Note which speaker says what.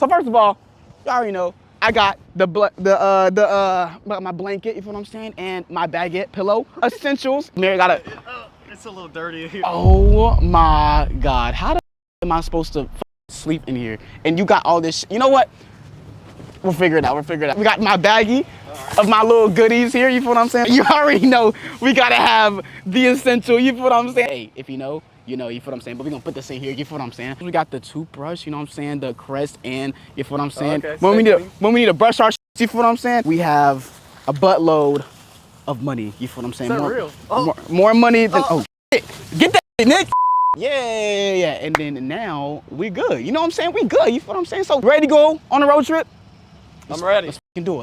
Speaker 1: So first of all, you already know, I got my blanket, you feel what I'm saying, and my baguette pillow, essentials. Mary got a.
Speaker 2: It's a little dirty here.
Speaker 1: Oh my God, how the am I supposed to sleep in here? And you got all this. You know what? We'll figure it out. We'll figure it out. We got my baggie of my little goodies here. You feel what I'm saying? You already know we gotta have the essential. You feel what I'm saying? Hey, if you know, you know. You feel what I'm saying? But we gonna put this in here. You feel what I'm saying? We got the toothbrush. You know what I'm saying? The Crest, and you feel what I'm saying?
Speaker 2: Okay,
Speaker 1: when we need to brush our. You feel what I'm saying? We have a buttload of money. You feel what I'm saying?
Speaker 2: Is that real? Oh.
Speaker 1: More money than shit. Get that shit, Nick. Yeah. And then now we good. You know what I'm saying? We good. You feel what I'm saying? So ready to go on a road trip?
Speaker 2: I'm ready.
Speaker 1: Let's do it.